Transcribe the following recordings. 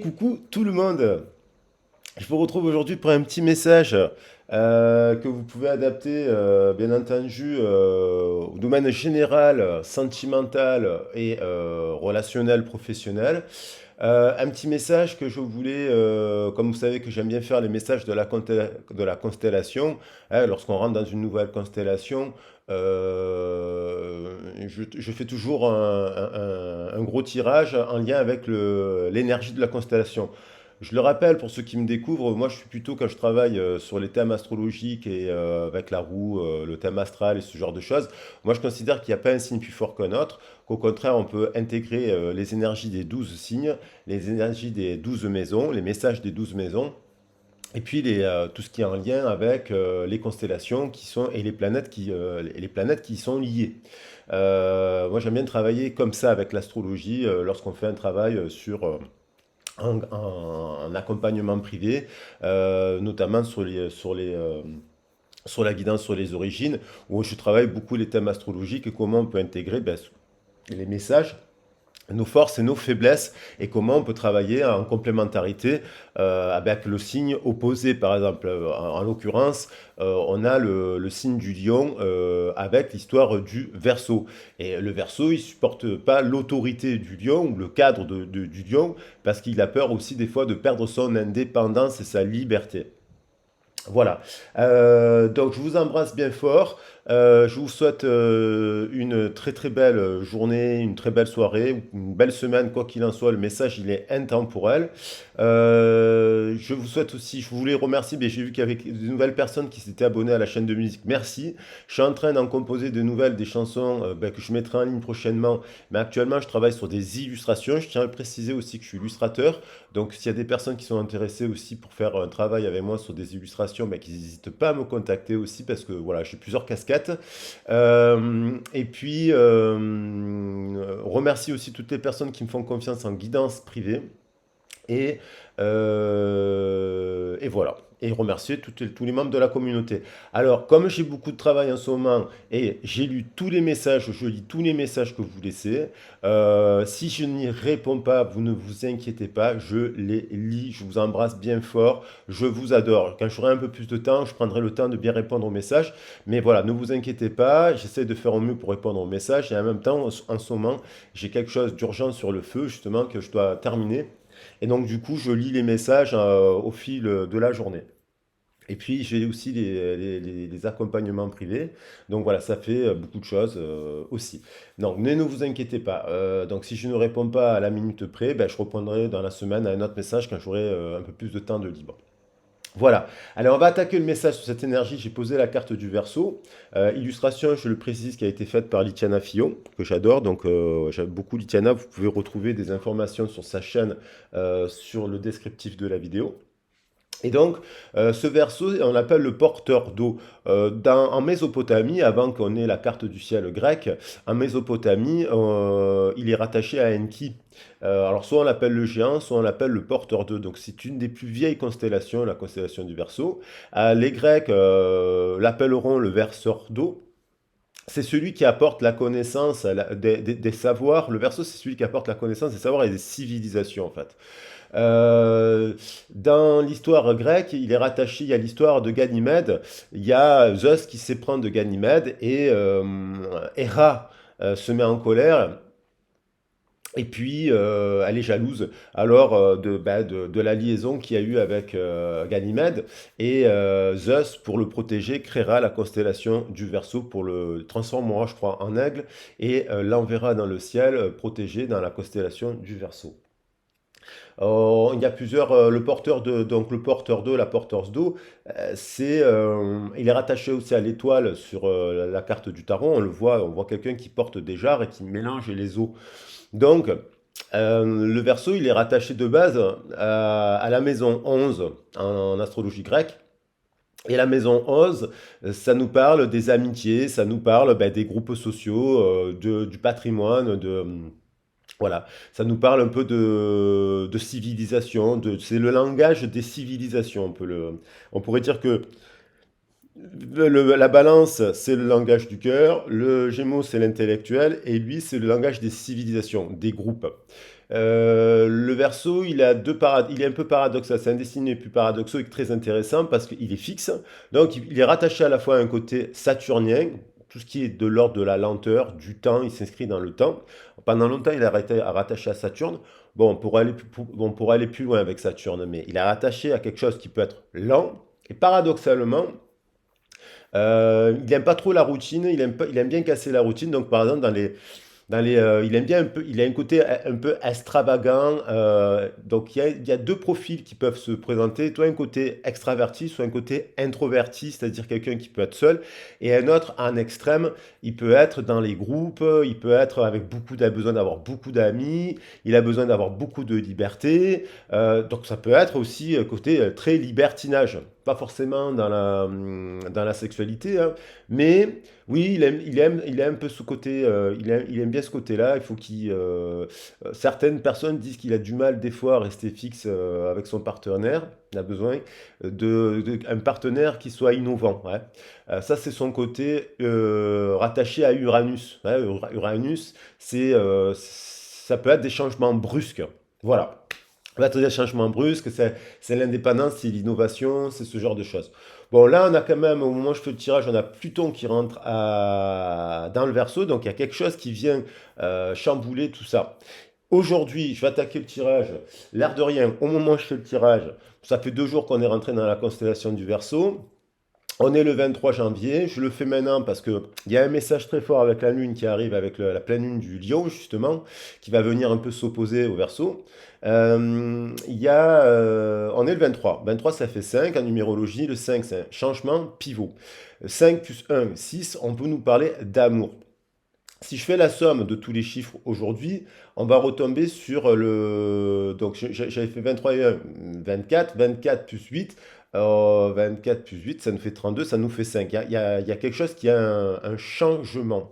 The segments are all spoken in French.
Coucou tout le monde, je vous retrouve aujourd'hui pour un petit message que vous pouvez adapter bien entendu au domaine général, sentimental et relationnel, professionnel. Un petit message que je voulais, comme vous savez que j'aime bien faire les messages de la constellation, hein, lorsqu'on rentre dans une nouvelle constellation, je fais toujours un gros tirage en lien avec l'énergie de la constellation. Je le rappelle pour ceux qui me découvrent, moi je suis plutôt quand je travaille sur les thèmes astrologiques et avec la roue, le thème astral et ce genre de choses, moi je considère qu'il n'y a pas un signe plus fort qu'un autre, qu'au contraire on peut intégrer les énergies des 12 signes, les énergies des 12 maisons, les messages des 12 maisons, et puis tout ce qui est en lien avec les constellations qui sont, et les planètes qui y sont liées. Moi j'aime bien travailler comme ça avec l'astrologie lorsqu'on fait un travail en accompagnement privé, notamment sur la guidance sur les origines, où je travaille beaucoup les thèmes astrologiques et comment on peut intégrer les messages, nos forces et nos faiblesses, et comment on peut travailler en complémentarité avec le signe opposé. Par exemple, en l'occurrence, on a le signe du lion avec l'histoire du Verseau. Et le Verseau, il supporte pas l'autorité du lion ou le cadre du lion, parce qu'il a peur aussi des fois de perdre son indépendance et sa liberté. Voilà. Donc je vous embrasse bien fort. Je vous souhaite une très très belle journée, une très belle soirée, une belle semaine, quoi qu'il en soit. Le message il est intemporel. Je vous souhaite aussi, je voulais remercier, mais j'ai vu qu'il y avait de nouvelles personnes qui s'étaient abonnées à la chaîne de musique. Merci. Je suis en train d'en composer de nouvelles, des chansons que je mettrai en ligne prochainement. Mais actuellement, je travaille sur des illustrations. Je tiens à le préciser aussi que je suis illustrateur. Donc, s'il y a des personnes qui sont intéressées aussi pour faire un travail avec moi sur des illustrations, ben, qu'ils n'hésitent pas à me contacter aussi parce que voilà, j'ai plusieurs casquettes. Et puis, remercie aussi toutes les personnes qui me font confiance en guidance privée. Et voilà. Et remercier tous les membres de la communauté. Alors, comme j'ai beaucoup de travail en ce moment et j'ai lu tous les messages, je lis tous les messages que vous laissez. Si je n'y réponds pas, vous ne vous inquiétez pas, je les lis, je vous embrasse bien fort, je vous adore. Quand j'aurai un peu plus de temps, je prendrai le temps de bien répondre aux messages. Mais voilà, ne vous inquiétez pas, j'essaie de faire au mieux pour répondre aux messages. Et en même temps, en ce moment, j'ai quelque chose d'urgent sur le feu, justement, que je dois terminer. Et donc, du coup, je lis les messages au fil de la journée. Et puis, j'ai aussi les accompagnements privés. Donc, voilà, ça fait beaucoup de choses aussi. Donc, ne vous inquiétez pas. Donc, si je ne réponds pas à la minute près, ben, je répondrai dans la semaine à un autre message quand j'aurai un peu plus de temps de libre. Voilà. Allez, on va attaquer le message sur cette énergie. J'ai posé la carte du Verseau. Illustration, je le précise, qui a été faite par Litiana Fillon, que j'adore. Donc, j'aime beaucoup Litiana. Vous pouvez retrouver des informations sur sa chaîne, sur le descriptif de la vidéo. Et donc, ce verso, on l'appelle le porteur d'eau. En Mésopotamie, avant qu'on ait la carte du ciel grec, en Mésopotamie, il est rattaché à Enki. Alors, soit on l'appelle le géant, soit on l'appelle le porteur d'eau. Donc, c'est une des plus vieilles constellations, la constellation du Verseau. Les Grecs l'appelleront le verseur d'eau. C'est celui qui apporte la connaissance des savoirs. Le Verseau, c'est celui qui apporte la connaissance des savoirs et des civilisations, en fait. Euh, Dans l'histoire grecque, il est rattaché à l'histoire de Ganymède. Il y a Zeus qui s'éprend de Ganymède et Héra se met en colère. Et puis, elle est jalouse alors de la liaison qu'il y a eu avec Ganymède. Et Zeus, pour le protéger, créera la constellation du Verseau pour le transformera, je crois, en aigle et l'enverra dans le ciel, protégé dans la constellation du Verseau. Il y a plusieurs, donc le porteur d'eau, la porteuse d'eau, il est rattaché aussi à l'étoile sur la carte du tarot. On voit quelqu'un qui porte des jarres et qui mélange les eaux. Donc, le Verseau, il est rattaché de base à la maison 11 en astrologie grecque. Et la maison 11, ça nous parle des amitiés, ça nous parle des groupes sociaux, du patrimoine, voilà, ça nous parle un peu de civilisation, c'est le langage des civilisations. On pourrait dire que la balance, c'est le langage du cœur, le gémeaux, c'est l'intellectuel, et lui, c'est le langage des civilisations, des groupes. Le Verseau, il est un peu paradoxal. C'est un dessiné plus paradoxal et très intéressant parce qu'il est fixe. Donc, il est rattaché à la fois à un côté saturnien, tout ce qui est de l'ordre de la lenteur, du temps, il s'inscrit dans le temps. Pendant longtemps, il est rattaché à Saturne. Bon, on pourrait aller plus loin avec Saturne, mais il est rattaché à quelque chose qui peut être lent. Et paradoxalement, il n'aime pas trop la routine, il aime bien casser la routine. Donc, par exemple, il aime bien un peu, il a un côté un peu extravagant. Donc il y a deux profils qui peuvent se présenter, soit un côté extraverti, soit un côté introverti, c'est-à-dire quelqu'un qui peut être seul, et un autre en extrême, il peut être dans les groupes, il peut être il a besoin d'avoir beaucoup d'amis, il a besoin d'avoir beaucoup de liberté. Donc ça peut être aussi un côté très libertinage. Pas forcément dans la sexualité, hein, mais oui, il aime un peu ce côté, il aime bien ce côté-là. Certaines personnes disent qu'il a du mal des fois à rester fixe avec son partenaire. Il a besoin un partenaire qui soit innovant. Ouais. Ça, c'est son côté rattaché à Uranus. Ouais, Uranus, ça peut être des changements brusques. Voilà. Ça peut être des changements brusques, c'est l'indépendance, c'est l'innovation, c'est ce genre de choses. Bon, là, on a quand même, au moment où je fais le tirage, on a Pluton qui rentre dans le Verseau, donc il y a quelque chose qui vient chambouler tout ça. Aujourd'hui, je vais attaquer le tirage. L'air de rien, au moment où je fais le tirage, ça fait 2 jours qu'on est rentré dans la constellation du Verseau. On est le 23 janvier, je le fais maintenant parce qu'il y a un message très fort avec la Lune qui arrive avec la pleine Lune du Lion, justement, qui va venir un peu s'opposer au Verseau. On est le 23. 23, ça fait 5 en numérologie. Le 5, c'est un changement pivot. 5 plus 1, 6, on peut nous parler d'amour. Si je fais la somme de tous les chiffres aujourd'hui, on va retomber sur le... Donc j'avais fait 23 et 1, 24, 24 plus 8, 24 plus 8, ça nous fait 32, ça nous fait 5. Il y a quelque chose qui a un changement.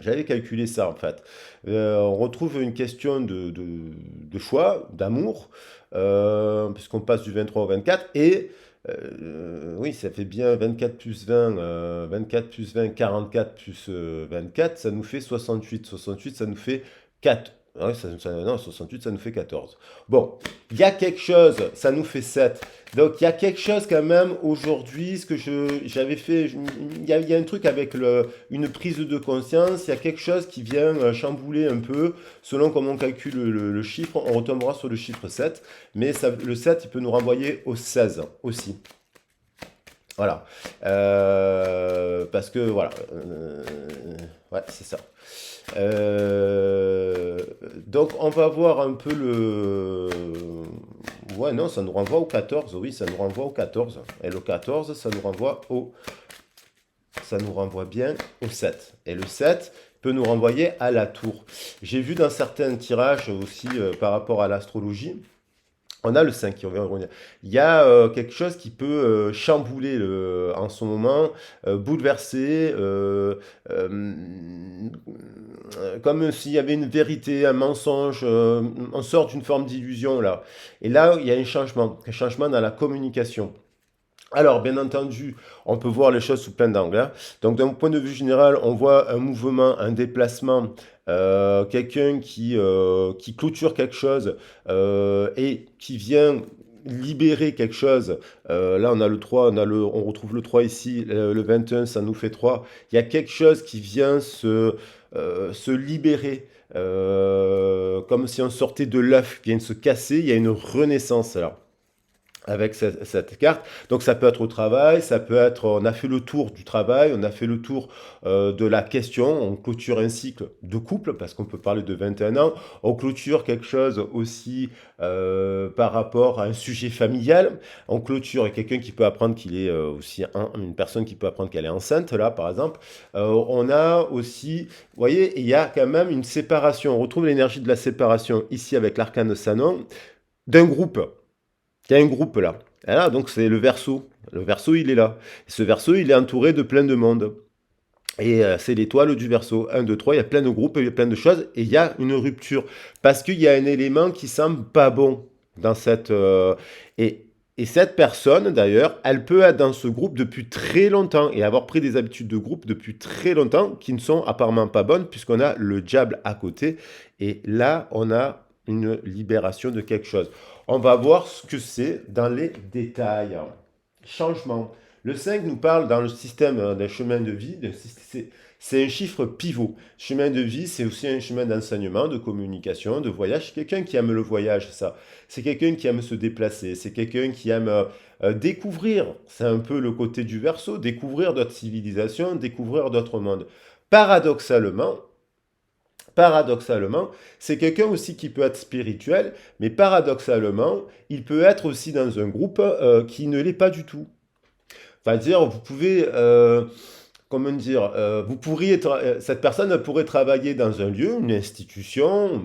J'avais calculé ça en fait. On retrouve une question de choix, d'amour, puisqu'on passe du 23 au 24. Et oui, ça fait bien 24 plus 20, 24 plus 20, 44 plus 24, ça nous fait 68. 68, ça nous fait 4. Ah oui, non, 68, ça nous fait 14. Bon, il y a quelque chose, ça nous fait 7. Donc il y a quelque chose quand même aujourd'hui, ce que j'avais fait, il y a un truc avec une prise de conscience, il y a quelque chose qui vient chambouler un peu, selon comment on calcule le chiffre, on retombera sur le chiffre 7, mais le 7, il peut nous renvoyer au 16 aussi. Voilà. Parce que, voilà. Ouais, c'est ça. Euh, donc, on va voir un peu le... Ouais, non, ça nous renvoie au 14. Oui, ça nous renvoie au 14. Et le 14, ça nous renvoie bien au 7. Et le 7 peut nous renvoyer à la tour. J'ai vu dans certains tirages aussi par rapport à l'astrologie, on a le 5 qui revient au revenir. Il y a quelque chose qui peut chambouler en ce moment, bouleverser, comme s'il y avait une vérité, un mensonge, on sort d'une forme d'illusion là. Et là, il y a un changement dans la communication. Alors, bien entendu, on peut voir les choses sous plein d'angles, hein. Donc, d'un point de vue général, on voit un mouvement, un déplacement, quelqu'un qui clôture quelque chose et qui vient libérer quelque chose. Là, on a le 3, on retrouve le 3 ici, le 21, ça nous fait 3. Il y a quelque chose qui vient se libérer. Comme si on sortait de l'œuf, qui vient de se casser, il y a une renaissance là avec cette carte. Donc ça peut être au travail, ça peut être, on a fait le tour du travail, on a fait le tour de la question, on clôture un cycle de couple, parce qu'on peut parler de 21 ans, on clôture quelque chose aussi par rapport à un sujet familial, on clôture quelqu'un qui peut apprendre qu'il est aussi une personne qui peut apprendre qu'elle est enceinte, là par exemple. On a aussi, vous voyez, il y a quand même une séparation, on retrouve l'énergie de la séparation ici avec l'arcane de Sanon, d'un groupe. Il y a un groupe là. Et là, donc c'est le Verseau. Le Verseau, il est là. Ce Verseau, il est entouré de plein de monde. Et c'est l'étoile du Verseau. 1, 2, 3, il y a plein de groupes, il y a plein de choses. Et il y a une rupture. Parce qu'il y a un élément qui semble pas bon dans cette... et cette personne, d'ailleurs, elle peut être dans ce groupe depuis très longtemps et avoir pris des habitudes de groupe depuis très longtemps qui ne sont apparemment pas bonnes puisqu'on a le diable à côté. Et là, on a une libération de quelque chose. On va voir ce que c'est dans les détails. Changement. Le 5 nous parle dans le système d'un chemin de vie, c'est un chiffre pivot. Chemin de vie, c'est aussi un chemin d'enseignement, de communication, de voyage. C'est quelqu'un qui aime le voyage, ça. C'est quelqu'un qui aime se déplacer. C'est quelqu'un qui aime découvrir. C'est un peu le côté du Verseau, découvrir d'autres civilisations, découvrir d'autres mondes. Paradoxalement, paradoxalement, c'est quelqu'un aussi qui peut être spirituel, mais paradoxalement, il peut être aussi dans un groupe qui ne l'est pas du tout. C'est-à-dire, vous pouvez, comment dire, vous pourriez, cette personne pourrait travailler dans un lieu, une institution,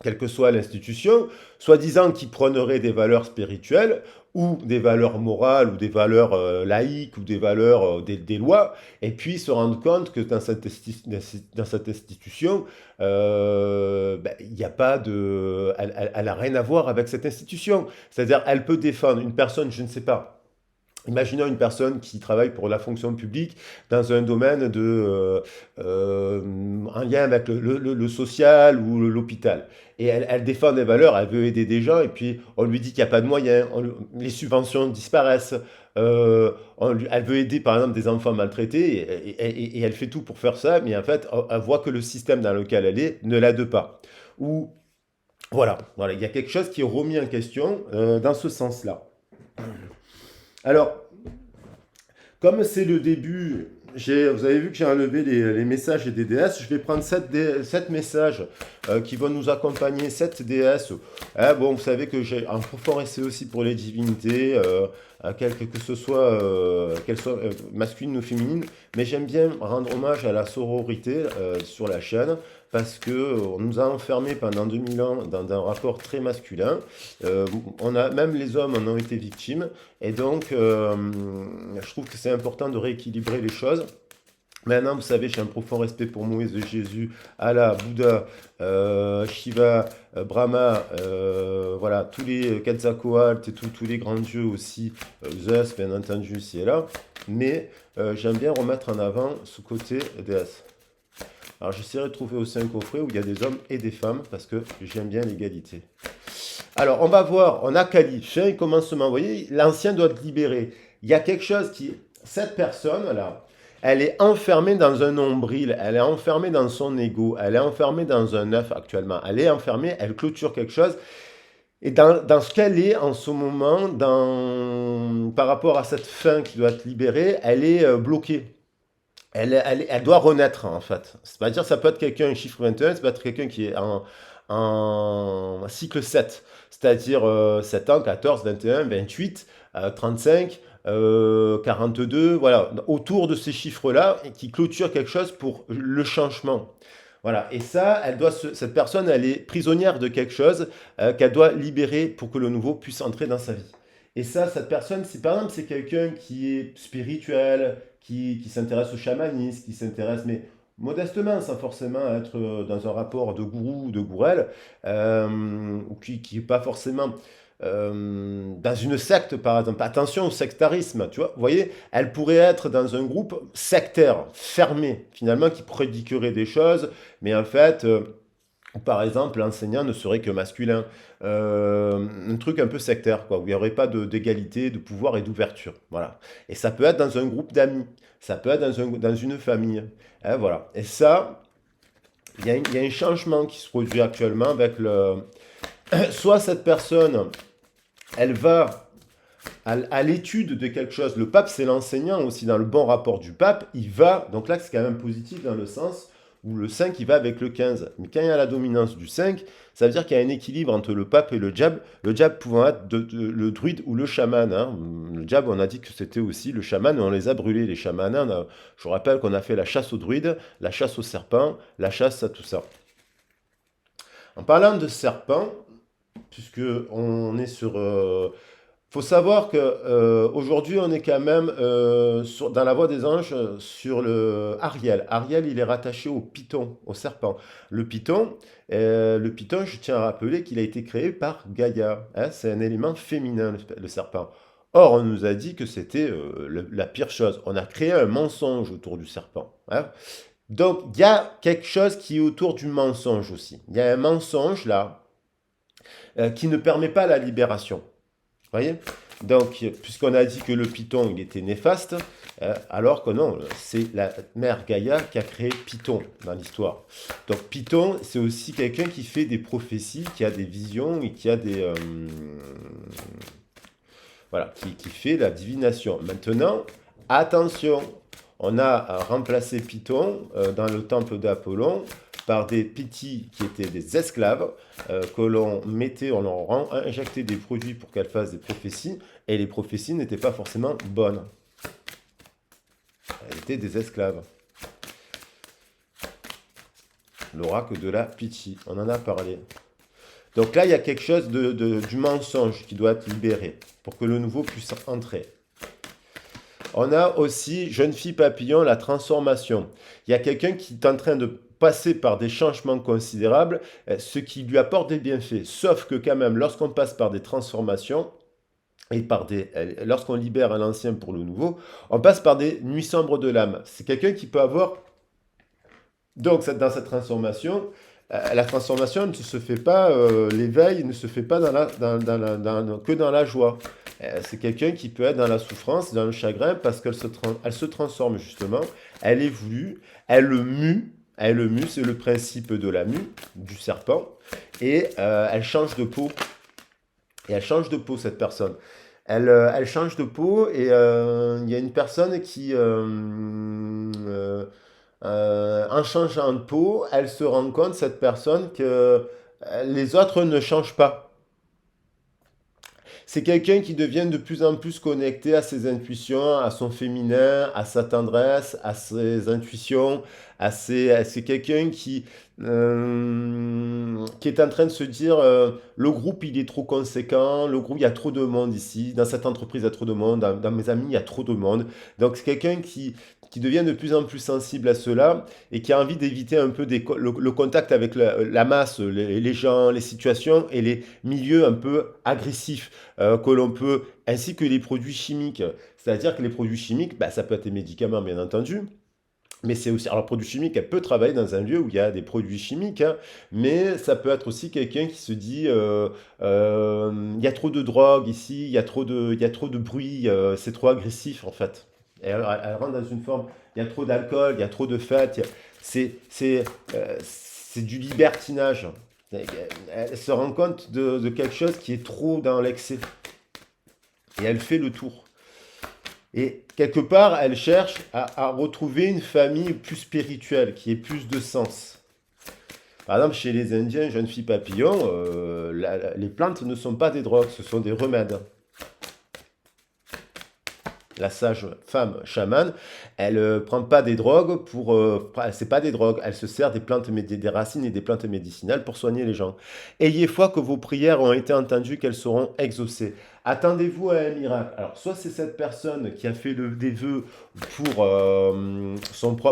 quelle que soit l'institution, soi-disant qui prônerait des valeurs spirituelles ou des valeurs morales ou des valeurs laïques ou des valeurs des lois, et puis se rendre compte que dans cette institution, ben, il n'y a pas de, elle a rien à voir avec cette institution. C'est-à-dire, elle peut défendre une personne, je ne sais pas. Imaginons une personne qui travaille pour la fonction publique dans un domaine en lien avec le social ou l'hôpital. Et elle défend des valeurs, elle veut aider des gens, et puis on lui dit qu'il n'y a pas de moyens, les subventions disparaissent. Elle veut aider par exemple des enfants maltraités, et elle fait tout pour faire ça, mais en fait, elle voit que le système dans lequel elle est ne l'aide pas. Ou voilà, il y a quelque chose qui est remis en question dans ce sens-là. Alors, comme c'est le début, vous avez vu que j'ai enlevé les messages des déesses. Je vais prendre 7 messages qui vont nous accompagner, 7 déesses. Hein, bon, vous savez que j'ai un profond respect aussi pour les divinités, que ce soit, qu'elles soient masculines ou féminines. Mais j'aime bien rendre hommage à la sororité sur la chaîne parce que on nous a enfermés pendant 2000 ans dans un rapport très masculin. Même les hommes en ont été victimes. Et donc, je trouve que c'est important de rééquilibrer les choses. Maintenant, vous savez, j'ai un profond respect pour Moïse, Jésus, Allah, Bouddha, Shiva, Brahma, voilà, tous les Quetzalcoatl et tous les grands dieux aussi, Zeus, bien entendu, ici et là. Mais j'aime bien remettre en avant ce côté déesse. Alors, j'essaierai de trouver aussi un coffret où il y a des hommes et des femmes, parce que j'aime bien l'égalité. Alors, on va voir, on a Kali, fin et commencement. Vous voyez, l'ancien doit être libéré. Il y a quelque chose qui. Cette personne-là, elle est enfermée dans un nombril, elle est enfermée dans son ego, elle est enfermée dans un œuf actuellement. Elle est enfermée, elle clôture quelque chose. Et dans ce qu'elle est en ce moment, par rapport à cette fin qui doit être libérée, elle est bloquée. Elle doit renaître, en fait. C'est-à-dire, ça peut être quelqu'un, un chiffre 21, ça peut être quelqu'un qui est en cycle 7, c'est-à-dire 7 ans, 14, 21, 28, 35, 42, voilà, autour de ces chiffres-là, qui clôturent quelque chose pour le changement. Voilà, et ça, cette personne, elle est prisonnière de quelque chose qu'elle doit libérer pour que le nouveau puisse entrer dans sa vie. Et ça, cette personne, si par exemple c'est quelqu'un qui est spirituel, qui s'intéresse au chamanisme, qui s'intéresse, mais modestement, sans forcément être dans un rapport de gourou ou de gourelle, ou qui n'est pas forcément dans une secte, par exemple. Attention au sectarisme, tu vois. Vous voyez, elle pourrait être dans un groupe sectaire, fermé, finalement, qui prédiquerait des choses, mais en fait, par exemple, l'enseignant ne serait que masculin. Un truc un peu sectaire, quoi, où il n'y aurait pas d'égalité, de pouvoir et d'ouverture. Voilà. Et ça peut être dans un groupe d'amis, ça peut être dans une famille. Hein, voilà. Et ça, il y a un changement qui se produit actuellement avec le. Soit cette personne, elle va à l'étude de quelque chose. Le pape, c'est l'enseignant aussi, dans le bon rapport du pape, il va, donc là c'est quand même positif dans le sens où le 5 il va avec le 15. Mais quand il y a la dominance du 5, ça veut dire qu'il y a un équilibre entre le pape et le diable pouvant être le druide ou le chaman. Hein. Le diable, on a dit que c'était aussi le chaman, et on les a brûlés, les chamans. Hein. Je vous rappelle qu'on a fait la chasse aux druides, la chasse aux serpents, la chasse à tout ça. En parlant de serpents, puisque on est sur faut savoir que aujourd'hui on est quand même dans la voie des anges sur le Ariel. Ariel, il est rattaché au python, au serpent. Le python, je tiens à rappeler qu'il a été créé par Gaïa. Hein, c'est un élément féminin, le serpent. Or, on nous a dit que c'était la pire chose. On a créé un mensonge autour du serpent. Hein. Donc, il y a quelque chose qui est autour du mensonge aussi. Il y a un mensonge là qui ne permet pas la libération. Vous voyez? Donc, puisqu'on a dit que le Python, il était néfaste, alors que non, c'est la mère Gaïa qui a créé Python dans l'histoire. Donc, Python, c'est aussi quelqu'un qui fait des prophéties, qui a des visions et qui a des... voilà, qui fait la divination. Maintenant, attention, on a remplacé Python dans le temple d'Apollon par des petits qui étaient des esclaves que l'on mettait, on leur injectait des produits pour qu'elles fassent des prophéties, et les prophéties n'étaient pas forcément bonnes. Elles étaient des esclaves. L'oracle de la Pythie, on en a parlé. Donc là, il y a quelque chose du mensonge qui doit être libéré pour que le nouveau puisse entrer. On a aussi jeune fille papillon, la transformation. Il y a quelqu'un qui est en train de passer par des changements considérables, ce qui lui apporte des bienfaits. Sauf que quand même, lorsqu'on passe par des transformations, et lorsqu'on libère un ancien pour le nouveau, on passe par des nuits sombres de l'âme. C'est quelqu'un qui peut avoir, donc dans cette transformation, la transformation ne se fait pas, l'éveil ne se fait pas que dans la joie. C'est quelqu'un qui peut être dans la souffrance, dans le chagrin, parce elle se transforme justement, elle évolue, elle le mue, c'est le principe de la mue, du serpent, et elle change de peau. Et elle change de peau, cette personne. Elle change de peau, et il y a une personne qui, en changeant de peau, elle se rend compte, cette personne, que les autres ne changent pas. C'est quelqu'un qui devient de plus en plus connecté à ses intuitions, à son féminin, à sa tendresse, à ses intuitions. C'est quelqu'un qui est en train de se dire le groupe il est trop conséquent, le groupe il y a trop de monde ici, dans cette entreprise il y a trop de monde, dans mes amis il y a trop de monde. Donc c'est quelqu'un qui devient de plus en plus sensible à cela et qui a envie d'éviter un peu le contact avec la masse, les gens, les situations et les milieux un peu agressifs que l'on peut, ainsi que les produits chimiques. C'est-à-dire que les produits chimiques, bah, ça peut être des médicaments bien entendu, mais c'est aussi, alors, le produit chimique, elle peut travailler dans un lieu où il y a des produits chimiques, hein, mais ça peut être aussi quelqu'un qui se dit, il y a trop de drogue ici, il y a trop de bruit, c'est trop agressif en fait. Et elle rentre dans une forme, il y a trop d'alcool, il y a trop de fêtes, c'est du libertinage. Elle se rend compte de quelque chose qui est trop dans l'excès. Et elle fait le tour. Et quelque part, elle cherche à retrouver une famille plus spirituelle, qui ait plus de sens. Par exemple, chez les Indiens, jeune fille papillon, les plantes ne sont pas des drogues, ce sont des remèdes. La sage femme chamane, elle ne prend pas des drogues c'est pas des drogues, elle se sert des plantes, des racines et des plantes médicinales pour soigner les gens. Ayez foi que vos prières ont été entendues, qu'elles seront exaucées. Attendez-vous à un miracle. Alors, soit c'est cette personne qui a fait des vœux pour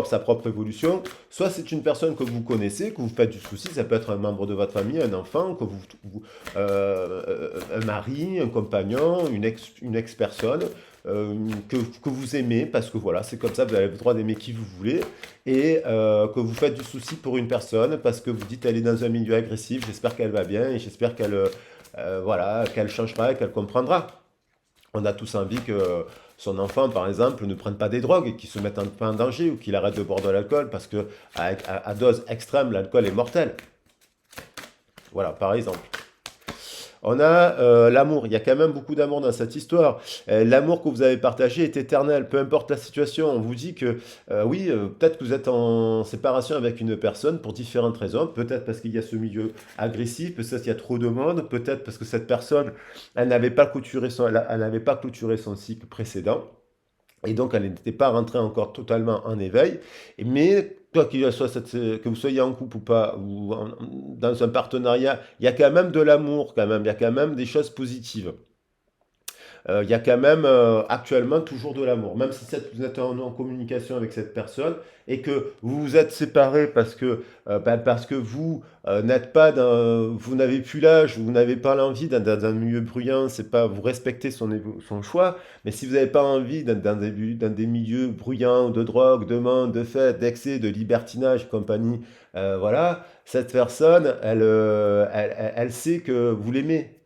sa propre évolution, soit c'est une personne que vous connaissez, que vous faites du souci, ça peut être un membre de votre famille, un enfant, un mari, un compagnon, une ex-personne que vous aimez, parce que voilà, c'est comme ça, vous avez le droit d'aimer qui vous voulez, et que vous faites du souci pour une personne, parce que vous dites elle est dans un milieu agressif, j'espère qu'elle va bien, et j'espère voilà, qu'elle changera et qu'elle comprendra. On a tous envie que son enfant, par exemple, ne prenne pas des drogues et qu'il se mette pas en danger, ou qu'il arrête de boire de l'alcool, parce que à dose extrême, l'alcool est mortel. Voilà, par exemple. On a l'amour, il y a quand même beaucoup d'amour dans cette histoire. L'amour que vous avez partagé est éternel, peu importe la situation. On vous dit que oui, peut-être que vous êtes en séparation avec une personne pour différentes raisons. Peut-être parce qu'il y a ce milieu agressif, peut-être qu'il y a trop de monde, peut-être parce que cette personne, elle n'avait pas clôturé son cycle précédent. Et donc, elle n'était pas rentrée encore totalement en éveil. Mais quoi qu'il soit, que vous soyez en couple ou pas, dans un partenariat, il y a quand même de l'amour, quand même. Il y a quand même des choses positives. il y a quand même actuellement toujours de l'amour. Même si vous êtes en communication avec cette personne et que vous vous êtes séparés parce que vous n'êtes pas vous n'avez plus l'âge, vous n'avez pas l'envie d'être dans un milieu bruyant, c'est pas, vous respectez son choix, mais si vous n'avez pas envie d'être dans des milieux bruyants, de drogue, de monde, de fête, d'excès, de libertinage et compagnie, voilà, cette personne, elle sait que vous l'aimez.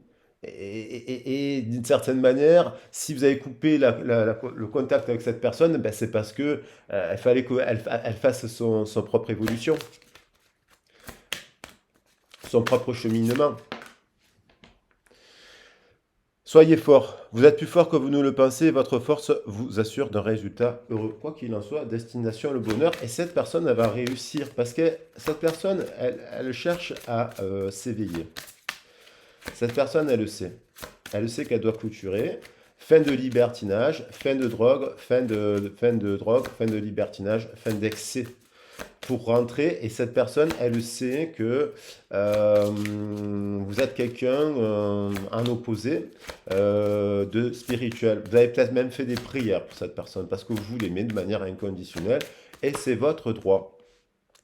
Et d'une certaine manière, si vous avez coupé le contact avec cette personne, ben c'est parce que il fallait qu'elle fasse son propre évolution, son propre cheminement. Soyez fort. Vous êtes plus fort que vous ne le pensez. Votre force vous assure d'un résultat heureux. Quoi qu'il en soit, destination le bonheur. Et cette personne, elle va réussir parce que cette personne, elle cherche à s'éveiller. Cette personne, elle le sait. Elle le sait qu'elle doit clôturer. Fin de libertinage, fin de libertinage, fin d'excès pour rentrer. Et cette personne, elle sait que vous êtes quelqu'un en opposé de spirituel. Vous avez peut-être même fait des prières pour cette personne parce que vous l'aimez de manière inconditionnelle et c'est votre droit.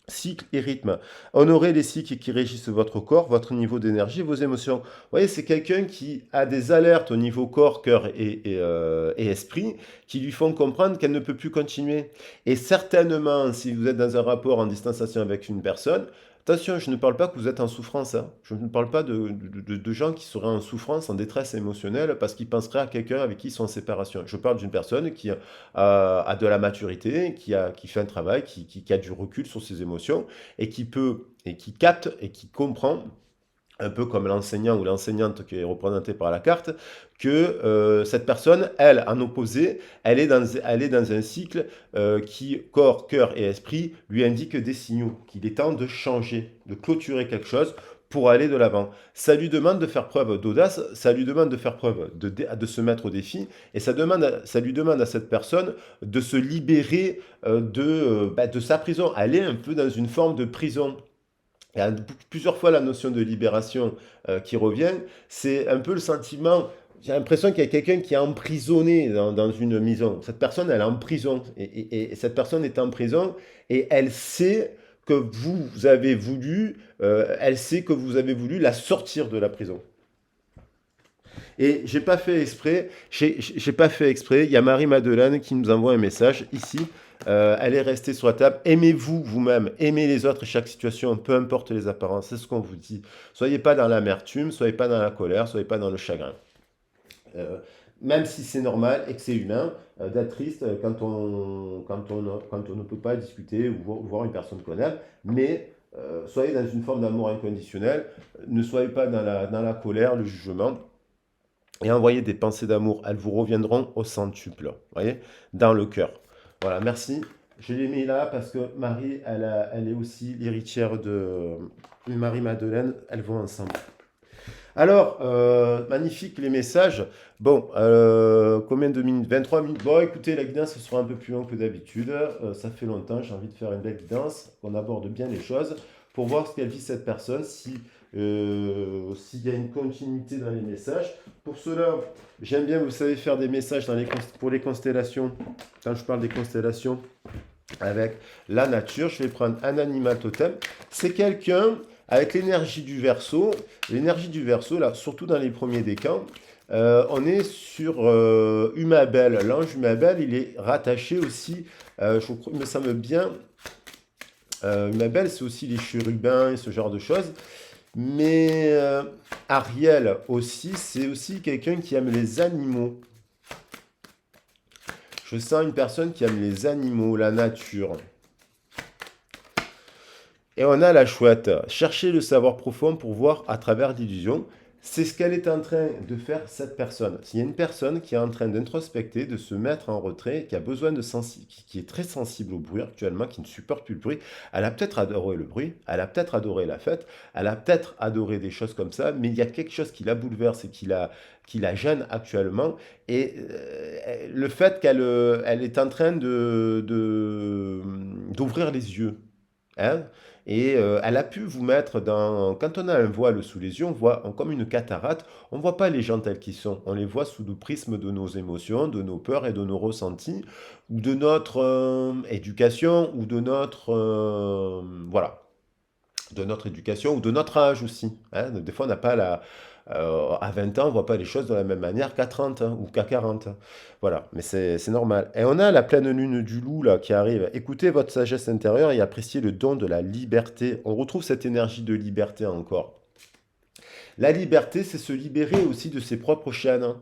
Cycle et rythme. Honorez les cycles qui régissent votre corps, votre niveau d'énergie, vos émotions. Vous voyez, c'est quelqu'un qui a des alertes au niveau corps, cœur et esprit qui lui font comprendre qu'elle ne peut plus continuer. Et certainement, si vous êtes dans un rapport en distanciation avec une personne, attention, je ne parle pas que vous êtes en souffrance, hein. Je ne parle pas de gens qui seraient en souffrance, en détresse émotionnelle, parce qu'ils penseraient à quelqu'un avec qui ils sont en séparation. Je parle d'une personne qui a de la maturité, qui fait un travail, qui a du recul sur ses émotions, et qui peut, et qui capte, et qui comprend un peu comme l'enseignant ou l'enseignante qui est représentée par la carte, que cette personne, elle, en opposé, elle est dans un cycle qui, corps, cœur et esprit, lui indique des signaux, qu'il est temps de changer, de clôturer quelque chose pour aller de l'avant. Ça lui demande de faire preuve d'audace, ça lui demande de faire preuve de se mettre au défi, et ça lui demande à cette personne de se libérer de sa prison. Elle est un peu dans une forme de prison. Il y a plusieurs fois la notion de libération qui revient. C'est un peu le sentiment. J'ai l'impression qu'il y a quelqu'un qui est emprisonné dans une maison. Cette personne, elle est en prison. Et cette personne est en prison et elle sait que vous avez voulu, elle sait que vous avez voulu la sortir de la prison. Et j'ai pas fait exprès, j'ai pas fait exprès. Il y a Marie-Madeleine qui nous envoie un message ici. Elle est restée sur la table. Aimez-vous vous-même, aimez les autres et chaque situation, peu importe les apparences. C'est ce qu'on vous dit. Soyez pas dans l'amertume, soyez pas dans la colère, soyez pas dans le chagrin. Euh, Même si c'est normal et que c'est humain d'être triste quand on ne peut pas discuter ou voir une personne qu'on aime, mais soyez dans une forme d'amour inconditionnel. Ne soyez pas dans la colère, le jugement et envoyez des pensées d'amour. Elles vous reviendront au centuple, voyez, dans le cœur. Voilà, merci. Je l'ai mis là parce que Marie, elle est aussi l'héritière de Marie-Madeleine. Elles vont ensemble. Alors, magnifique les messages. Bon, combien de minutes? 23 minutes. Bon, écoutez, la guidance, ce sera un peu plus long que d'habitude. Ça fait longtemps, j'ai envie de faire une belle guidance, qu'on aborde bien les choses, pour voir ce qu'elle vit cette personne, si, s'il y a une continuité dans les messages. Pour cela, j'aime bien, vous savez, faire des messages pour les constellations. Quand je parle des constellations, avec la nature, je vais prendre un animal totem. C'est quelqu'un avec l'énergie du Verseau. L'énergie du Verseau, là, surtout dans les premiers décans, on est sur Humabel. L'ange Humabel, il est rattaché aussi, il me semble bien, Humabel, c'est aussi les chérubins et ce genre de choses. Mais Ariel aussi, c'est aussi quelqu'un qui aime les animaux. Je sens une personne qui aime les animaux, la nature. Et on a la chouette. Chercher le savoir profond pour voir à travers l'illusion. C'est ce qu'elle est en train de faire, cette personne. S'il y a une personne qui est en train d'introspecter, de se mettre en retrait, qui a besoin de qui est très sensible au bruit actuellement, qui ne supporte plus le bruit, elle a peut-être adoré le bruit, elle a peut-être adoré la fête, elle a peut-être adoré des choses comme ça, mais il y a quelque chose qui la bouleverse et qui la gêne actuellement. Et le fait elle est en train d'ouvrir les yeux. Hein. Et elle a pu vous mettre dans... Quand on a un voile sous les yeux, on voit comme une cataracte, on ne voit pas les gens tels qu'ils sont. On les voit sous le prisme de nos émotions, de nos peurs et de nos ressentis, ou de notre éducation, ou de notre... voilà, de notre éducation, ou de notre âge aussi. Hein. Des fois, on n'a pas la... à 20 ans, on ne voit pas les choses de la même manière qu'à 30 hein, ou qu'à 40. Voilà, mais c'est normal. Et on a la pleine lune du loup là, qui arrive. Écoutez votre sagesse intérieure et appréciez le don de la liberté. On retrouve cette énergie de liberté encore. La liberté, c'est se libérer aussi de ses propres chaînes, hein.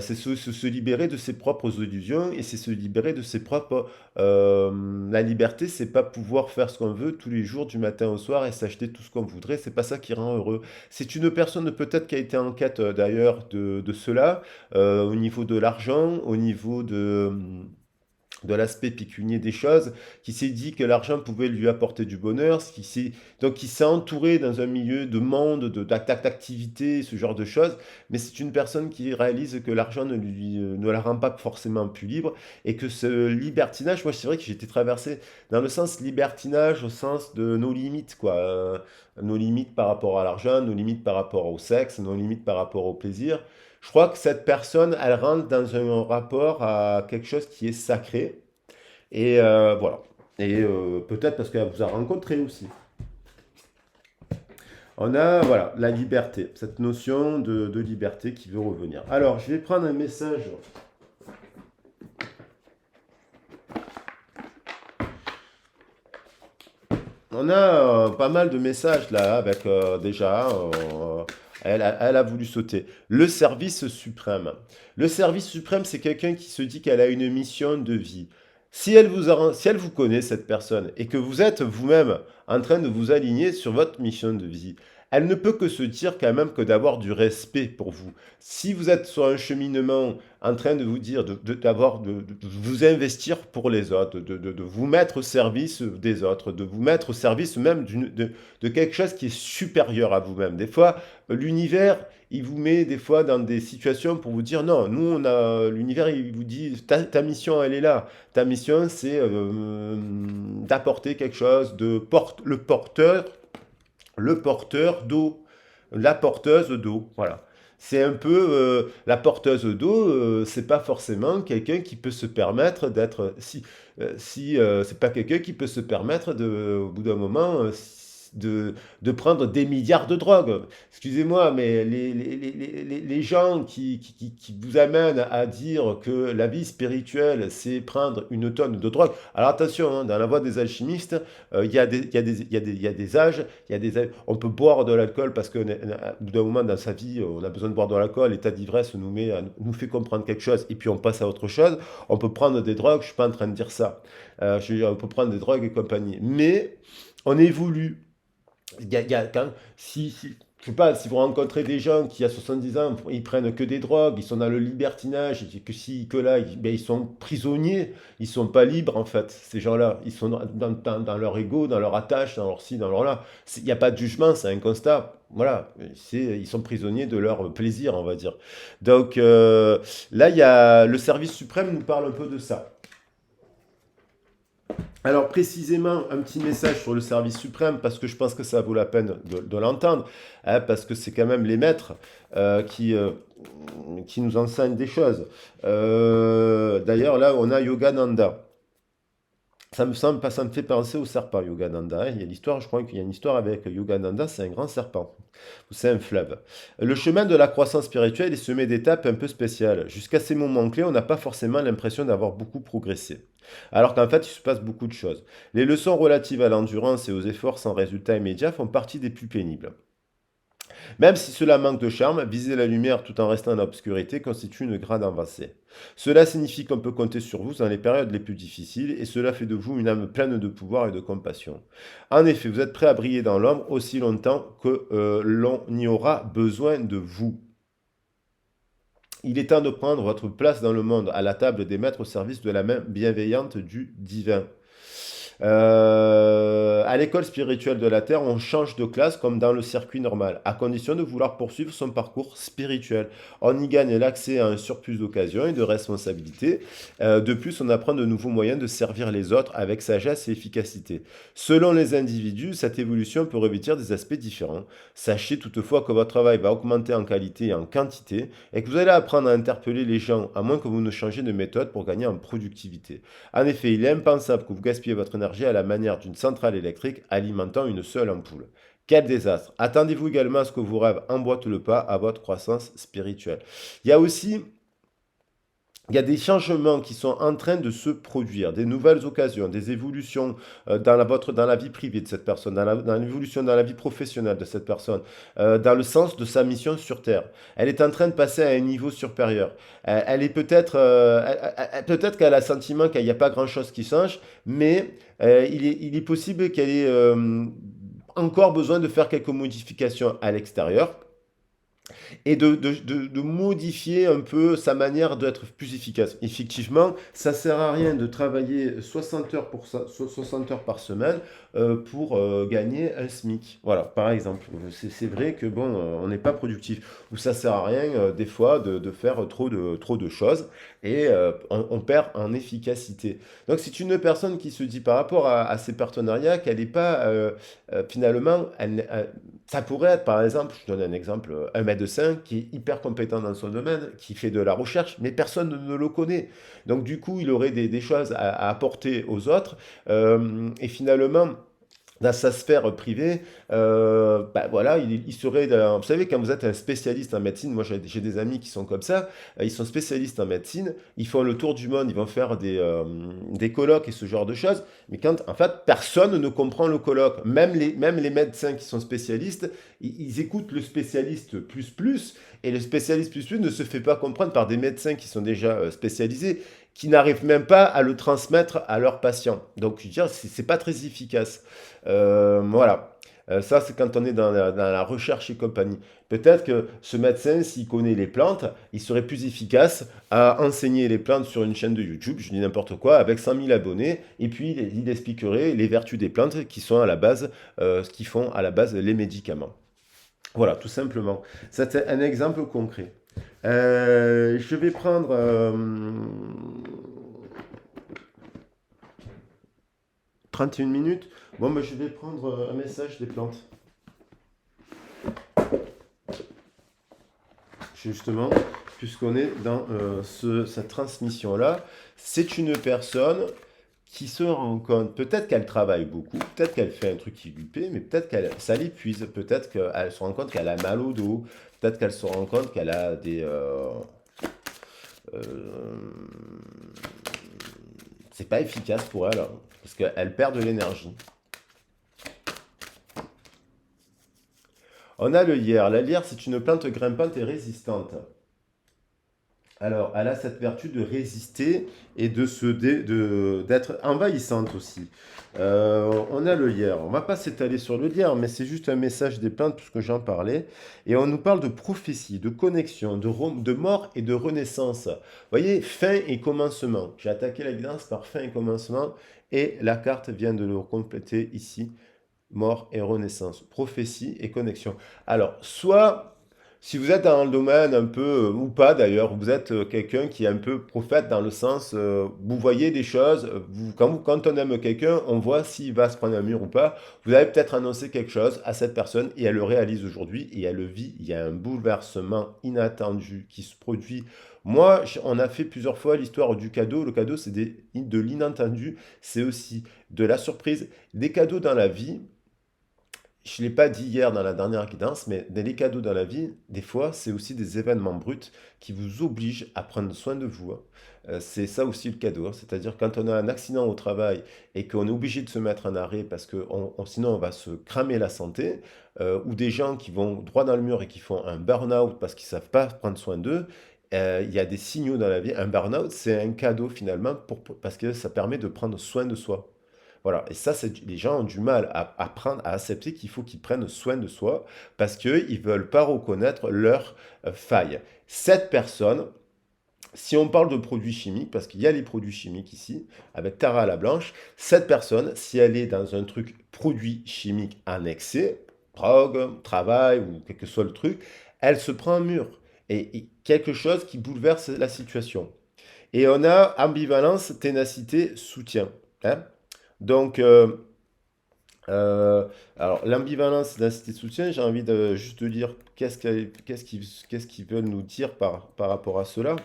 C'est se libérer de ses propres illusions et c'est se libérer de ses propres... la liberté, c'est pas pouvoir faire ce qu'on veut tous les jours du matin au soir et s'acheter tout ce qu'on voudrait. C'est pas ça qui rend heureux. C'est une personne peut-être qui a été en quête d'ailleurs de cela, au niveau de l'argent, au niveau de l'aspect pécunier des choses, qui s'est dit que l'argent pouvait lui apporter du bonheur, donc qui s'est entouré dans un milieu de monde, d'activités, ce genre de choses, mais c'est une personne qui réalise que l'argent ne la rend pas forcément plus libre, et que ce libertinage, moi c'est vrai que j'ai été traversé dans le sens libertinage, au sens de nos limites, quoi. Nos limites par rapport à l'argent, nos limites par rapport au sexe, nos limites par rapport au plaisir. Je crois que cette personne, elle rentre dans un rapport à quelque chose qui est sacré. Et voilà. Et peut-être parce qu'elle vous a rencontré aussi. On a, voilà, la liberté, cette notion de liberté qui veut revenir. Alors, je vais prendre un message. On a pas mal de messages là, avec déjà, elle a voulu sauter. Le service suprême. Le service suprême, c'est quelqu'un qui se dit qu'elle a une mission de vie. Si elle vous connaît, cette personne, et que vous êtes vous-même en train de vous aligner sur votre mission de vie, elle ne peut que se dire quand même que d'avoir du respect pour vous. Si vous êtes sur un cheminement en train de vous dire, de vous investir pour les autres, de vous mettre au service des autres, de vous mettre au service même de quelque chose qui est supérieur à vous-même. Des fois, l'univers, il vous met des fois dans des situations pour vous dire non, nous, l'univers, il vous dit, ta mission, elle est là. Ta mission, c'est d'apporter quelque chose, le porteur d'eau, la porteuse d'eau, voilà. C'est un peu la porteuse d'eau, c'est pas forcément quelqu'un qui peut se permettre d'être c'est pas quelqu'un qui peut se permettre au bout d'un moment de prendre des milliards de drogues. Excusez-moi, mais les gens qui vous amènent à dire que la vie spirituelle, c'est prendre une tonne de drogue. Alors attention, hein, dans la voie des alchimistes, il y a des âges, on peut boire de l'alcool parce qu'au bout d'un moment dans sa vie, on a besoin de boire de l'alcool, l'état d'ivresse nous fait comprendre quelque chose et puis on passe à autre chose. On peut prendre des drogues, je ne suis pas en train de dire ça. On peut prendre des drogues et compagnie. Mais on évolue. Je sais pas, si vous rencontrez des gens qui, à 70 ans, ils prennent que des drogues, ils sont dans le libertinage, et que si, que là, ben, ils sont prisonniers, ils sont pas libres, en fait, ces gens-là. Ils sont dans leur ego, dans leur attache, dans leur ci, dans leur là. Il n'y a pas de jugement, c'est un constat. Voilà, ils sont prisonniers de leur plaisir, on va dire. Donc, là, il y a, le service suprême nous parle un peu de ça. Alors précisément, un petit message sur le service suprême, parce que je pense que ça vaut la peine de l'entendre, hein, parce que c'est quand même les maîtres qui nous enseignent des choses. D'ailleurs, là, on a Yogananda. Ça me fait penser au serpent Yogananda, hein. Il y a l'histoire, je crois qu'il y a une histoire avec Yogananda, c'est un grand serpent. C'est un fleuve. Le chemin de la croissance spirituelle est semé d'étapes un peu spéciales. Jusqu'à ces moments clés, on n'a pas forcément l'impression d'avoir beaucoup progressé. Alors qu'en fait, il se passe beaucoup de choses. Les leçons relatives à l'endurance et aux efforts sans résultat immédiat font partie des plus pénibles. Même si cela manque de charme, viser la lumière tout en restant dans l'obscurité constitue une grande avancée. Cela signifie qu'on peut compter sur vous dans les périodes les plus difficiles et cela fait de vous une âme pleine de pouvoir et de compassion. En effet, vous êtes prêt à briller dans l'ombre aussi longtemps que l'on y aura besoin de vous. Il est temps de prendre votre place dans le monde, à la table des maîtres au service de la main bienveillante du divin. À l'école spirituelle de la Terre, on change de classe comme dans le circuit normal, à condition de vouloir poursuivre son parcours spirituel. On y gagne l'accès à un surplus d'occasions et de responsabilités. De plus, on apprend de nouveaux moyens de servir les autres avec sagesse et efficacité. Selon les individus, cette évolution peut revêtir des aspects différents. Sachez toutefois que votre travail va augmenter en qualité et en quantité et que vous allez apprendre à interpeller les gens à moins que vous ne changiez de méthode pour gagner en productivité. En effet, il est impensable que vous gaspillez votre énergie à la manière d'une centrale électrique alimentant une seule ampoule. Quel désastre! Attendez-vous également à ce que vos rêves emboîtent le pas à votre croissance spirituelle. Il y a aussi il y a des changements qui sont en train de se produire, des nouvelles occasions, des évolutions dans la vie privée de cette personne, dans l'évolution dans la vie professionnelle de cette personne, dans le sens de sa mission sur Terre. Elle est en train de passer à un niveau supérieur. Elle est peut-être, peut-être qu'elle a le sentiment qu'il n'y a pas grand-chose qui change, mais il est possible qu'elle ait encore besoin de faire quelques modifications à l'extérieur et de modifier un peu sa manière d'être plus efficace. Effectivement, ça sert à rien de travailler 60 heures, 60 heures par semaine pour gagner un SMIC. Voilà, par exemple. C'est vrai que bon, on n'est pas productif. Ou ça sert à rien des fois de faire trop de choses et on perd en efficacité. Donc c'est une personne qui se dit par rapport à ces partenariats qu'elle n'est pas finalement, ça pourrait être, par exemple, je donne un exemple, un médecin qui est hyper compétent dans son domaine, qui fait de la recherche, mais personne ne le connaît. Donc, du coup, il aurait des choses à apporter aux autres. Et finalement, dans sa sphère privée, bah voilà, il serait vous savez, quand vous êtes un spécialiste en médecine, moi j'ai des amis qui sont comme ça, ils sont spécialistes en médecine, ils font le tour du monde, ils vont faire des colloques et ce genre de choses, mais quand en fait personne ne comprend le colloque, même les médecins qui sont spécialistes, ils écoutent le spécialiste plus, et le spécialiste plus ne se fait pas comprendre par des médecins qui sont déjà spécialisés, qui n'arrivent même pas à le transmettre à leurs patients. Donc, je veux dire, c'est pas très efficace. Voilà. Ça, c'est quand on est dans la recherche et compagnie. Peut-être que ce médecin, s'il connaît les plantes, il serait plus efficace à enseigner les plantes sur une chaîne de YouTube, je dis n'importe quoi, avec 100 000 abonnés, et puis il expliquerait les vertus des plantes qui sont à la base, ce qui font à la base les médicaments. Voilà, tout simplement. C'était un exemple concret. Je vais prendre 31 minutes. Bon, ben, je vais prendre un message des plantes. Justement, puisqu'on est dans cette transmission-là, c'est une personne qui se rend compte, peut-être qu'elle travaille beaucoup, peut-être qu'elle fait un truc qui lui plaît, mais peut-être qu'elle ça l'épuise, peut-être qu'elle se rend compte qu'elle a mal au dos, peut-être qu'elle se rend compte qu'elle a des... euh, c'est pas efficace pour elle, hein, parce qu'elle perd de l'énergie. On a le lierre. La lierre, c'est une plante grimpante et résistante. Alors, elle a cette vertu de résister et d'être envahissante aussi. On a le lierre. On va pas s'étaler sur le lierre, mais c'est juste un message des plantes puisque j'en parlais. Et on nous parle de prophétie, de connexion, de mort et de renaissance. Vous voyez, fin et commencement. J'ai attaqué la guidance par fin et commencement et la carte vient de le compléter ici. Mort et renaissance, prophétie et connexion. Alors, soit si vous êtes dans le domaine un peu, ou pas d'ailleurs, vous êtes quelqu'un qui est un peu prophète dans le sens, vous voyez des choses, quand on aime quelqu'un, on voit s'il va se prendre un mur ou pas. Vous avez peut-être annoncé quelque chose à cette personne et elle le réalise aujourd'hui et elle le vit. Il y a un bouleversement inattendu qui se produit. Moi, on a fait plusieurs fois l'histoire du cadeau. Le cadeau, c'est de l'inattendu, c'est aussi de la surprise. Des cadeaux dans la vie, je ne l'ai pas dit hier dans la dernière guidance, mais les cadeaux dans la vie, des fois, c'est aussi des événements bruts qui vous obligent à prendre soin de vous, hein. C'est ça aussi le cadeau, hein. C'est-à-dire quand on a un accident au travail et qu'on est obligé de se mettre en arrêt parce que sinon on va se cramer la santé, ou des gens qui vont droit dans le mur et qui font un burn-out parce qu'ils ne savent pas prendre soin d'eux, il y a des signaux dans la vie. Un burn-out, c'est un cadeau finalement parce que ça permet de prendre soin de soi. Voilà, et ça, les gens ont du mal à prendre, à accepter qu'il faut qu'ils prennent soin de soi parce qu'ils ne veulent pas reconnaître leurs failles. Cette personne, Si on parle de produits chimiques, parce qu'il y a les produits chimiques ici, avec Tara à la blanche, cette personne, si elle est dans un truc produit chimique en excès, drogue, travail ou quel que soit le truc, elle se prend un mur. Et quelque chose qui bouleverse la situation. Et on a ambivalence, ténacité, soutien. Hein. Donc, euh, alors l'ambivalence, ténacité, soutien, j'ai envie de juste de dire qu'est-ce qu'ils veulent nous dire par rapport à cela.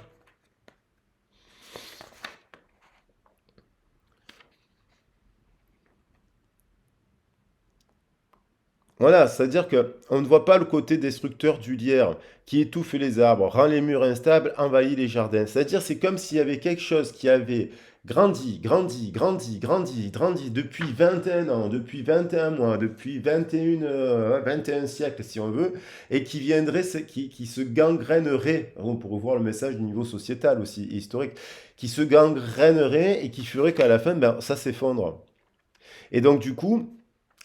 Voilà, c'est-à-dire que on ne voit pas le côté destructeur du lierre qui étouffe les arbres, rend les murs instables, envahit les jardins. C'est-à-dire c'est comme s'il y avait quelque chose qui avait grandi, grandi, grandi, grandi, grandi depuis 21 ans, depuis 21 mois, depuis 21 siècles si on veut, et qui viendrait, qui se gangrènerait, on pourrait voir le message du niveau sociétal aussi, historique, qui se gangrènerait et qui ferait qu'à la fin, ben, ça s'effondre. Et donc du coup,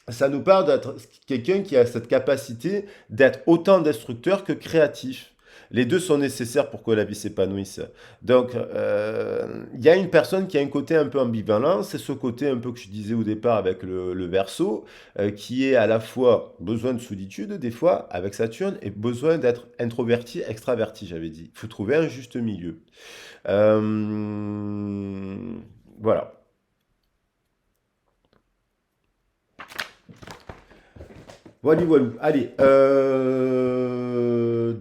ça nous parle d'être quelqu'un qui a cette capacité d'être autant destructeur que créatif. Les deux sont nécessaires pour que la vie s'épanouisse. Donc, il y a une personne qui a un côté un peu ambivalent, c'est ce côté un peu que je disais au départ avec le Verseau, qui est à la fois besoin de solitude, des fois, avec Saturne, et besoin d'être introverti, extraverti, j'avais dit. Il faut trouver un juste milieu. Euh, voilà. Voilà, voilà. Allez,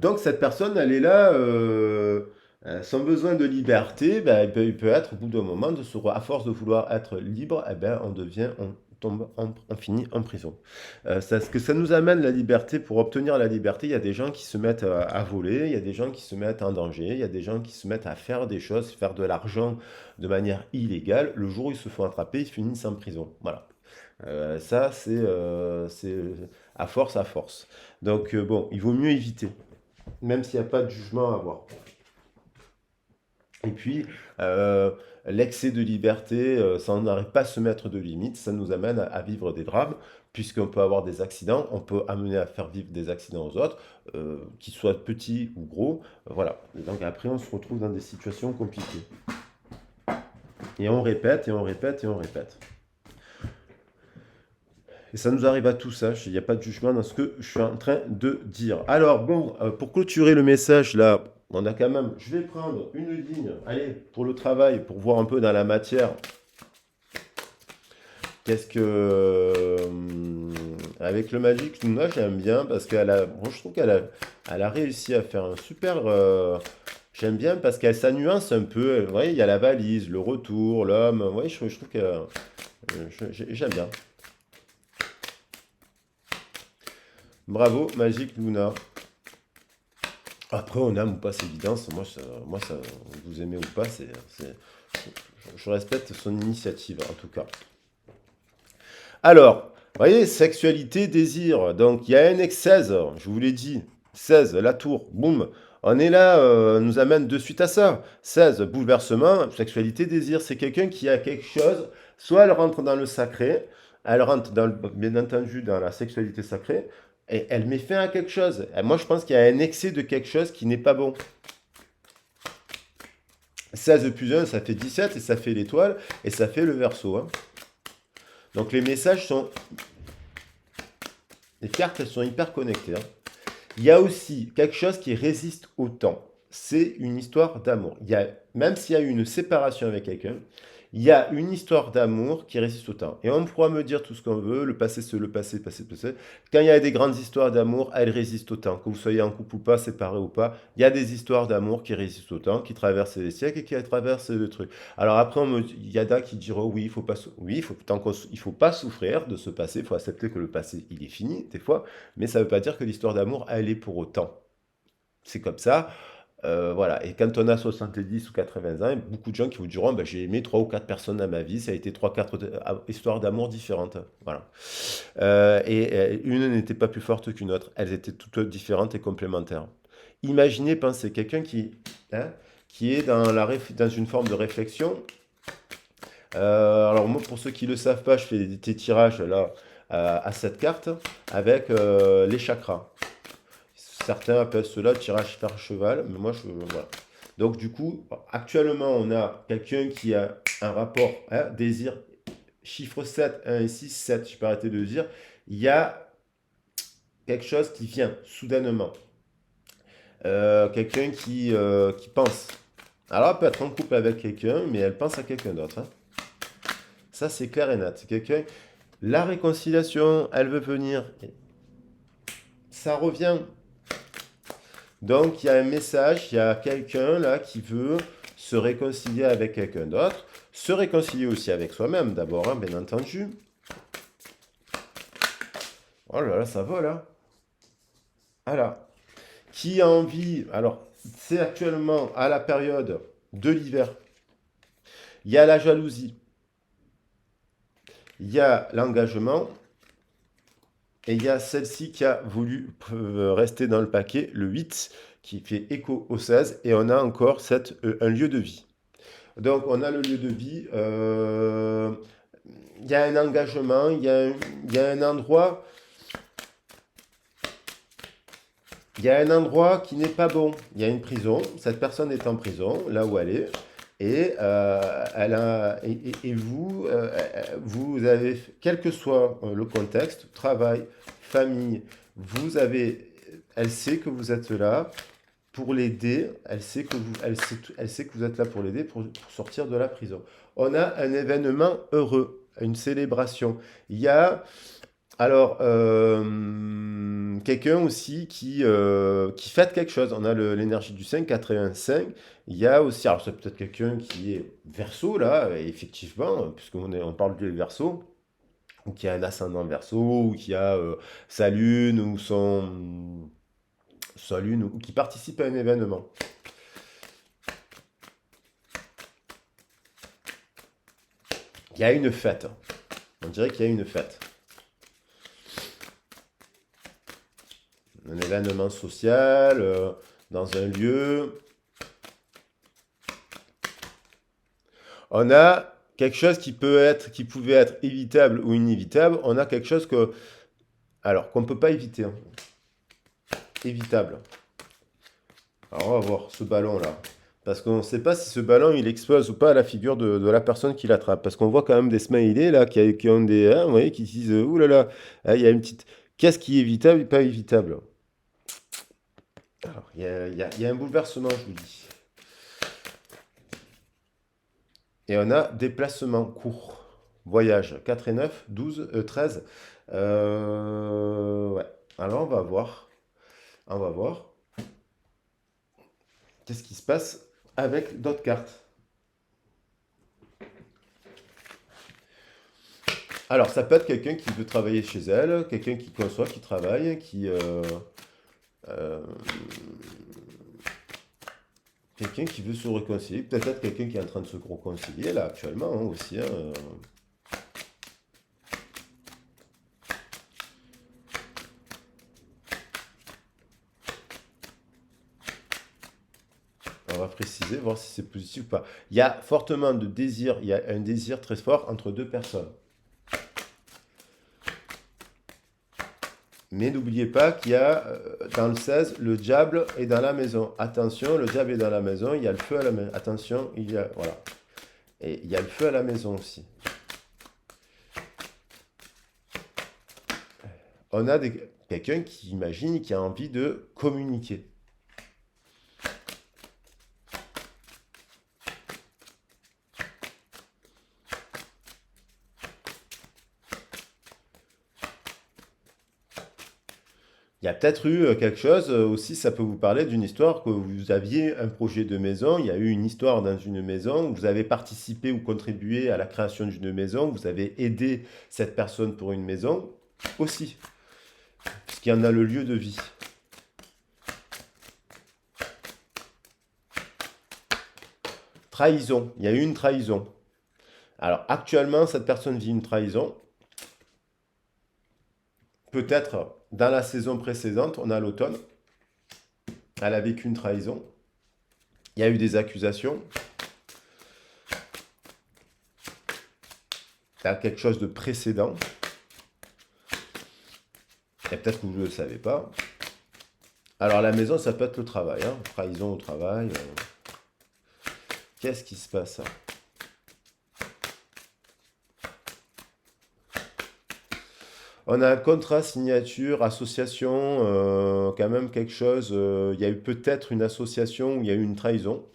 donc cette personne, elle est là, son besoin de liberté, ben, il peut être au bout d'un moment, à force de vouloir être libre, eh ben, on tombe, on finit en prison. Ce que ça nous amène la liberté, pour obtenir la liberté, il y a des gens qui se mettent à voler, il y a des gens qui se mettent en danger, il y a des gens qui se mettent à faire des choses, faire de l'argent de manière illégale. Le jour où ils se font attraper, ils finissent en prison. Voilà. Ça, c'est à force, à force. Donc, bon, il vaut mieux éviter, même s'il n'y a pas de jugement à avoir. Et puis, euh, l'excès de liberté, ça n'arrive pas à se mettre de limites, ça nous amène à vivre des drames, puisqu'on peut avoir des accidents, on peut amener à faire vivre des accidents aux autres, qu'ils soient petits ou gros. Voilà. Et donc après, on se retrouve dans des situations compliquées. Et on répète, et on répète, et on répète. Et ça nous arrive à tous, hein. Il n'y a pas de jugement dans ce que je suis en train de dire. Alors, bon, pour clôturer le message, là, on a quand même. Je vais prendre une ligne, allez, pour le travail, pour voir un peu dans la matière. Qu'est-ce que. Avec le Magic Luna, j'aime bien parce qu'elle a. Moi, je trouve elle a réussi à faire un super. J'aime bien parce qu'elle ça nuance un peu. Vous voyez, il y a la valise, le retour, l'homme. Vous voyez, je trouve que. J'aime bien. Bravo, Magic Luna. Après, on aime ou pas, c'est évidence. Vous aimez ou pas, je respecte son initiative, en tout cas. Alors, vous voyez, sexualité, désir. Donc, il y a un X16, je vous l'ai dit. 16, la tour, boum. On est là, nous amène de suite à ça. 16, bouleversement, sexualité, désir. C'est quelqu'un qui a quelque chose. Soit elle rentre dans le sacré, elle rentre, bien entendu, dans la sexualité sacrée, et elle met fin à quelque chose. Et moi, je pense qu'il y a un excès de quelque chose qui n'est pas bon. 16 plus 1, ça fait 17, et ça fait l'étoile, et ça fait le Verseau. Hein. Donc les messages sont. Les cartes, elles sont hyper connectées. Hein. Il y a aussi quelque chose qui résiste au temps. C'est une histoire d'amour. Même s'il y a eu une séparation avec quelqu'un, il y a une histoire d'amour qui résiste au temps. Et on pourra me dire tout ce qu'on veut, le passé, c'est le passé, passé, passé. Quand il y a des grandes histoires d'amour, elles résistent au temps. Que vous soyez en couple ou pas, séparés ou pas, il y a des histoires d'amour qui résistent au temps, qui traversent les siècles et qui traversent le truc. Alors après, il y en a qui diront oui, il faut pas, oui, il faut pas souffrir de ce passé, il faut accepter que le passé, il est fini, des fois, mais ça ne veut pas dire que l'histoire d'amour, elle est pour autant. C'est comme ça. Voilà. Et quand on a 70 ou 80 ans, beaucoup de gens qui vous diront bah, j'ai aimé 3 ou 4 personnes dans ma vie, ça a été 3 4 histoires d'amour différentes. Voilà. Une n'était pas plus forte qu'une autre, elles étaient toutes différentes et complémentaires. Imaginez, pensez, quelqu'un hein, qui est dans une forme de réflexion. Alors, moi, pour ceux qui ne le savent pas, je fais des tirages là à cette carte avec les chakras. Certains appellent cela tirage par cheval, mais moi, voilà. Donc du coup, actuellement, on a quelqu'un qui a un rapport, hein, désir, chiffre 7, 1 et 6, 7, je peux arrêter de le dire. Il y a quelque chose qui vient soudainement. Quelqu'un qui pense. Alors, elle peut être en couple avec quelqu'un, mais elle pense à quelqu'un d'autre, hein. Ça, c'est clair et net. C'est quelqu'un. La réconciliation, elle veut venir. Ça revient. Donc, il y a un message, il y a quelqu'un là qui veut se réconcilier avec quelqu'un d'autre, se réconcilier aussi avec soi-même d'abord, hein, bien entendu. Oh là là, ça vole, hein. Voilà. Qui a envie, alors, c'est actuellement à la période de l'hiver. Il y a la jalousie, il y a l'engagement, et il y a celle-ci qui a voulu rester dans le paquet, le 8, qui fait écho au 16, et on a encore un lieu de vie. Donc, on a le lieu de vie, il y a un engagement, il y a un endroit, il y a un endroit qui n'est pas bon. Il y a une prison, cette personne est en prison, là où elle est, et, et vous, vous avez, quel que soit le contexte, travail, famille, vous avez, elle sait que vous êtes là pour l'aider, elle sait que vous êtes là pour l'aider pour sortir de la prison. On a un événement heureux, une célébration. Il y a alors quelqu'un aussi qui fête quelque chose. On a l'énergie du 5, 85. Il y a aussi, alors c'est peut-être quelqu'un qui est verso là, effectivement, puisqu'on parle du verso, ou qui a un ascendant verso, ou qui a sa lune, ou sa lune, ou qui participe à un événement. Il y a une fête. On dirait qu'il y a une fête. Un événement social, dans un lieu. On a quelque chose qui pouvait être évitable ou inévitable. On a quelque chose alors, qu'on ne peut pas éviter, hein. Évitable. Alors, on va voir ce ballon-là. Parce qu'on ne sait pas si ce ballon, il explose ou pas à la figure de la personne qui l'attrape. Parce qu'on voit quand même des smileys, là, qui ont des, hein, vous voyez, qui disent, ouh là là, ah, il y a une petite... Qu'est-ce qui est évitable et pas évitable? Alors, il y a un bouleversement, je vous dis. Et on a déplacement court. Voyage 4 et 9, 12, 13. Ouais. Alors, on va voir. On va voir. Qu'est-ce qui se passe avec d'autres cartes. Alors, ça peut être quelqu'un qui veut travailler chez elle, quelqu'un qui conçoit, qui travaille, euh, quelqu'un qui veut se réconcilier. Peut-être quelqu'un qui est en train de se réconcilier là actuellement, hein, aussi, hein. On va préciser, voir si c'est positif ou pas. Il y a fortement de désir, il y a un désir très fort entre deux personnes. Mais n'oubliez pas qu'il y a dans le 16, le diable est dans la maison. Attention, le diable est dans la maison, il y a le feu à la maison. Attention, il y a, voilà. Et il y a le feu à la maison aussi. On a quelqu'un qui imagine, qui a envie de communiquer. Il y a peut-être eu quelque chose aussi, ça peut vous parler d'une histoire que vous aviez un projet de maison, il y a eu une histoire dans une maison, vous avez participé ou contribué à la création d'une maison, vous avez aidé cette personne pour une maison aussi, puisqu'il y en a le lieu de vie. Trahison, il y a eu une trahison. Alors actuellement, cette personne vit une trahison. Peut-être dans la saison précédente, on a l'automne, elle a vécu une trahison. Il y a eu des accusations. Il y a quelque chose de précédent. Et peut-être que vous ne le savez pas. Alors la maison, ça peut être le travail, hein. Trahison au travail. Qu'est-ce qui se passe? On a un contrat, signature, association, quand même quelque chose. Il y a eu peut-être une association où il y a eu une trahison.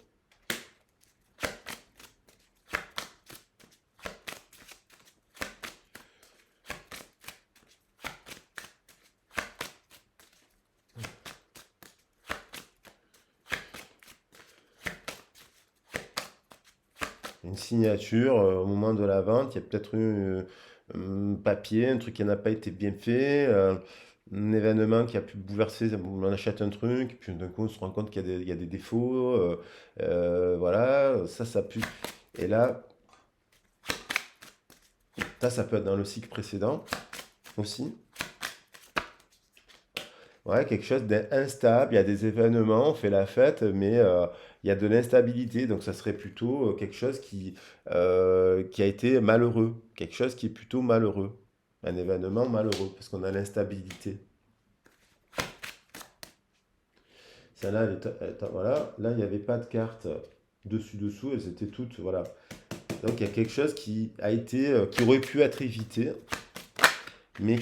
Une signature au moment de la vente, il y a peut-être eu un papier, un truc qui n'a pas été bien fait, un événement qui a pu bouleverser, on achète un truc, puis d'un coup on se rend compte qu'il y a des défauts, voilà, ça a pu... Et là, ça peut être dans le cycle précédent aussi. Ouais, quelque chose d'instable, il y a des événements, on fait la fête, mais il y a de l'instabilité, donc ça serait plutôt quelque chose qui a été malheureux, quelque chose qui est plutôt malheureux, un événement malheureux, parce qu'on a l'instabilité. Celle-là, voilà, là, il n'y avait pas de carte dessus-dessous, elles étaient toutes, voilà. Donc il y a quelque chose qui aurait pu être évité, mais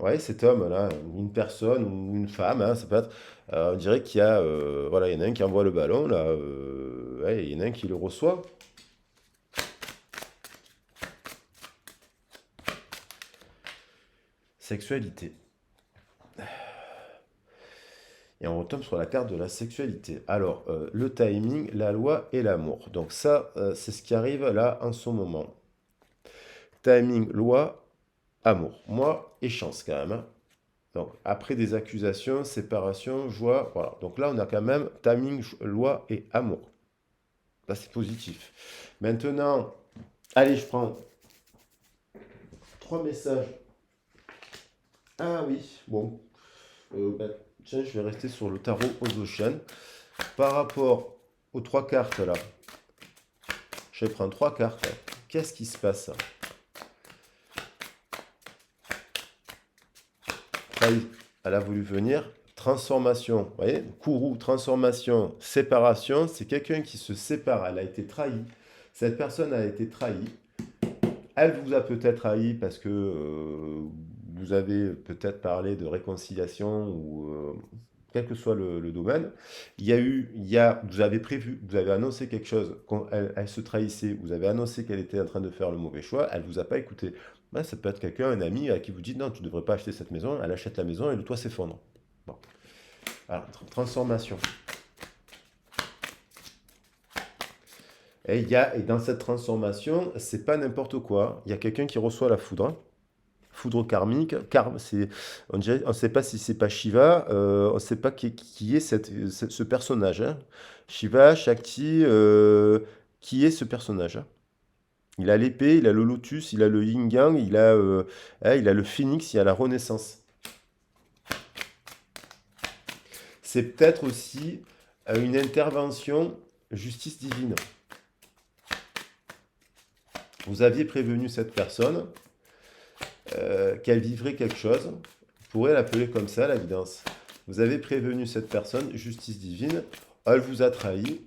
ouais, cet homme-là, une personne ou une femme, hein, ça peut être, on dirait qu'il y a, voilà, il y en a un qui envoie le ballon, là, ouais, il y en a un qui le reçoit. Sexualité. Et on retombe sur la carte de la sexualité. Alors, le timing, la loi et l'amour. Donc ça, c'est ce qui arrive là en ce moment. Timing, loi, amour. Moi, et chance quand même, hein. Donc, après des accusations, séparation, joie, voilà. Donc là, on a quand même timing, loi et amour. Là, c'est positif. Maintenant, allez, je prends trois messages. Ah oui, bon. Bah, tiens, je vais rester sur le tarot aux Oceans. Par rapport aux trois cartes là, je vais prendre trois cartes. Qu'est-ce qui se passe? Elle a voulu venir. Transformation, vous voyez, courroux, transformation, séparation, c'est quelqu'un qui se sépare, elle a été trahie. Cette personne a été trahie. Elle vous a peut-être trahi parce que vous avez peut-être parlé de réconciliation ou quel que soit le domaine. Vous avez prévu, vous avez annoncé quelque chose, quand elle se trahissait, vous avez annoncé qu'elle était en train de faire le mauvais choix, elle ne vous a pas écouté. Ben, ça peut être quelqu'un, un ami, à qui vous dit non, tu ne devrais pas acheter cette maison, elle achète la maison et le toit s'effondre. Bon. Alors, transformation. Et dans cette transformation, c'est pas n'importe quoi. Il y a quelqu'un qui reçoit la foudre. Foudre karmique. On ne sait pas si c'est pas Shiva, on ne sait pas qui est ce personnage, hein. Shiva, Shakti, qui est ce personnage, hein. Il a l'épée, il a le lotus, il a le yin-yang, il a le phénix, il a la renaissance. C'est peut-être aussi une intervention justice divine. Vous aviez prévenu cette personne qu'elle vivrait quelque chose. Vous pourrez l'appeler comme ça, la guidance. Vous avez prévenu cette personne, justice divine, elle vous a trahi,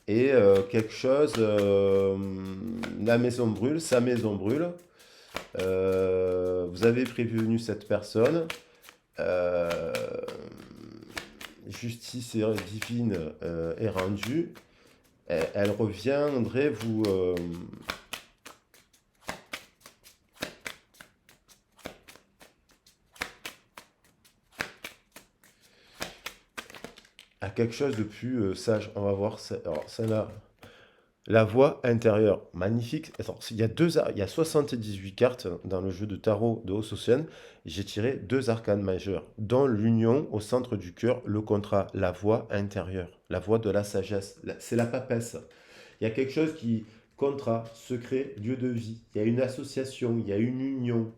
et quelque chose, la maison brûle, sa maison brûle. Vous avez prévenu cette personne, euh, justice divine est rendue, elle reviendrait vous... à quelque chose de plus sage. On va voir ça. Alors, celle-là, la voix intérieure, magnifique. Attends, il y a 78 cartes dans le jeu de tarot de Hossocian. J'ai tiré deux arcanes majeures, dont l'union au centre du cœur, le contrat, la voix intérieure, la voix de la sagesse. C'est la papesse. Il y a quelque chose qui, contrat, secret, lieu de vie. Il y a une association, il y a une union.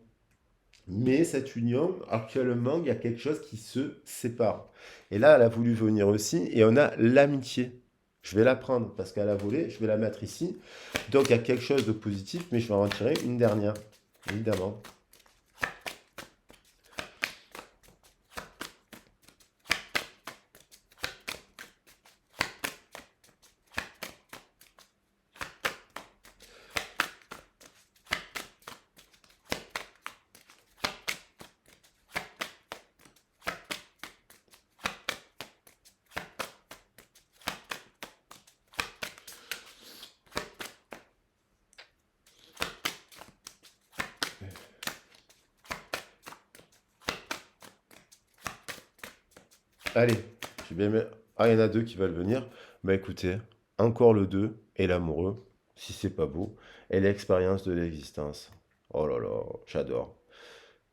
Mais cette union, actuellement, il y a quelque chose qui se sépare. Et là, elle a voulu venir aussi, et on a l'amitié. Je vais la prendre parce qu'elle a volé, je vais la mettre ici. Donc il y a quelque chose de positif, mais je vais en retirer une dernière, évidemment. Allez, j'ai bien mis- Ah, il y en a deux qui veulent venir. Bah écoutez, encore le 2 et l'amoureux, si c'est pas beau, et l'expérience de l'existence. Oh là là, j'adore.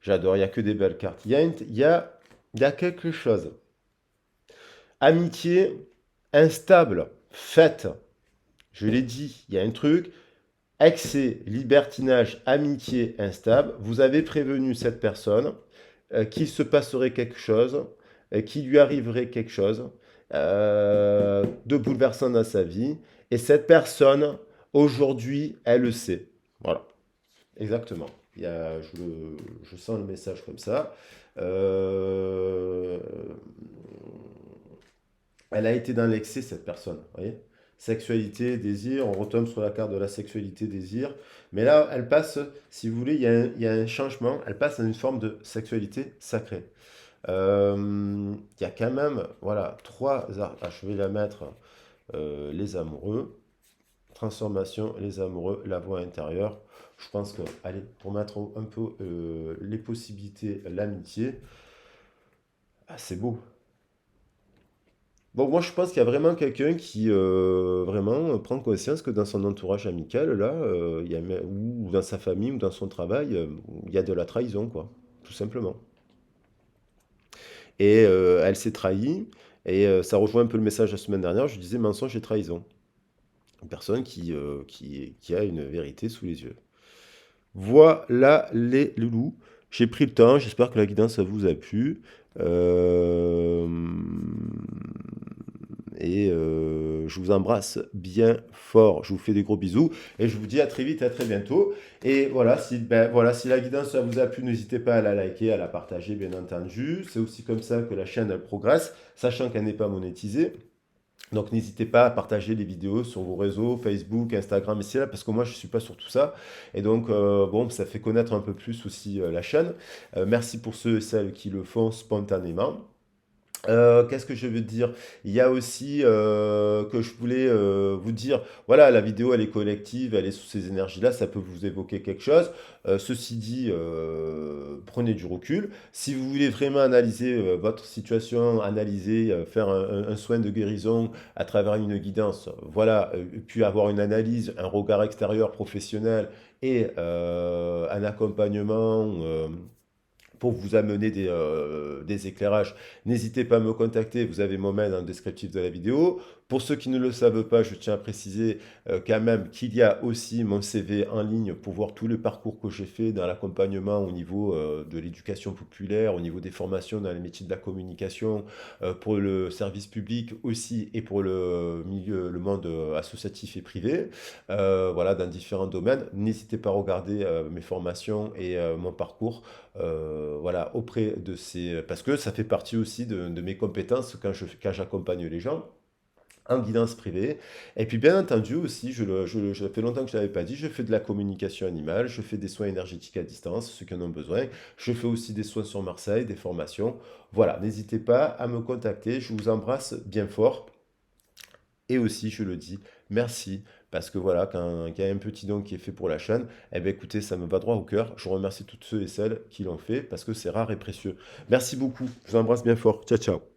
J'adore, il n'y a que des belles cartes. Il y a quelque chose. Amitié instable, faite. Je l'ai dit, il y a un truc. Excès, libertinage, amitié instable. Vous avez prévenu cette personne qu'il se passerait quelque chose, qu'il lui arriverait quelque chose de bouleversant dans sa vie. Et cette personne, aujourd'hui, elle le sait. Voilà, exactement. Je sens le message comme ça. Euh, Elle a été dans l'excès, cette personne. Vous voyez, sexualité, désir, on retombe sur la carte de la sexualité, désir. Mais là, elle passe, si vous voulez, il y a un changement. Elle passe dans une forme de sexualité sacrée. Il y a quand même, voilà, je vais la mettre, les amoureux, transformation, les amoureux, la voie intérieure. Je pense que, allez, pour mettre un peu les possibilités, l'amitié, ah, c'est beau. Bon, moi, je pense qu'il y a vraiment quelqu'un qui vraiment prend conscience que dans son entourage amical, là, ou dans sa famille, ou dans son travail, il y a de la trahison, quoi, tout simplement. Et elle s'est trahie, et ça rejoint un peu le message de la semaine dernière, je disais mensonge et trahison. Une personne qui a une vérité sous les yeux. Voilà les loulous. J'ai pris le temps, j'espère que la guidance ça vous a plu. Euh, je vous embrasse bien fort. Je vous fais des gros bisous et je vous dis à très vite, à très bientôt. Et voilà, si la guidance ça vous a plu, n'hésitez pas à la liker, à la partager, bien entendu. C'est aussi comme ça que la chaîne elle progresse, sachant qu'elle n'est pas monétisée. Donc n'hésitez pas à partager les vidéos sur vos réseaux, Facebook, Instagram, et c'est là parce que moi je ne suis pas sur tout ça. Et donc bon, ça fait connaître un peu plus aussi la chaîne. Merci pour ceux et celles qui le font spontanément. Qu'est-ce que je veux dire? Il y a aussi que je voulais vous dire, voilà, la vidéo elle est collective, elle est sous ces énergies-là, ça peut vous évoquer quelque chose. Ceci dit, prenez du recul. Si vous voulez vraiment analyser votre situation, analyser, faire un soin de guérison à travers une guidance, voilà, puis avoir une analyse, un regard extérieur professionnel et un accompagnement. Pour vous amener des éclairages, n'hésitez pas à me contacter, vous avez mon mail dans le descriptif de la vidéo. Pour ceux qui ne le savent pas, je tiens à préciser quand même qu'il y a aussi mon CV en ligne pour voir tout le parcours que j'ai fait dans l'accompagnement au niveau de l'éducation populaire, au niveau des formations dans les métiers de la communication, pour le service public aussi et pour le monde associatif et privé, voilà, dans différents domaines. N'hésitez pas à regarder mes formations et mon parcours voilà, auprès de ces... Parce que ça fait partie aussi de mes compétences quand j'accompagne les gens en guidance privée. Et puis bien entendu aussi, ça fait longtemps que je ne l'avais pas dit, je fais de la communication animale, je fais des soins énergétiques à distance, ceux qui en ont besoin. Je fais aussi des soins sur Marseille, des formations. Voilà, n'hésitez pas à me contacter, je vous embrasse bien fort. Et aussi, je le dis, merci, parce que voilà, quand il y a un petit don qui est fait pour la chaîne, eh bien écoutez, ça me va droit au cœur. Je remercie toutes ceux et celles qui l'ont fait, parce que c'est rare et précieux. Merci beaucoup, je vous embrasse bien fort. Ciao, ciao.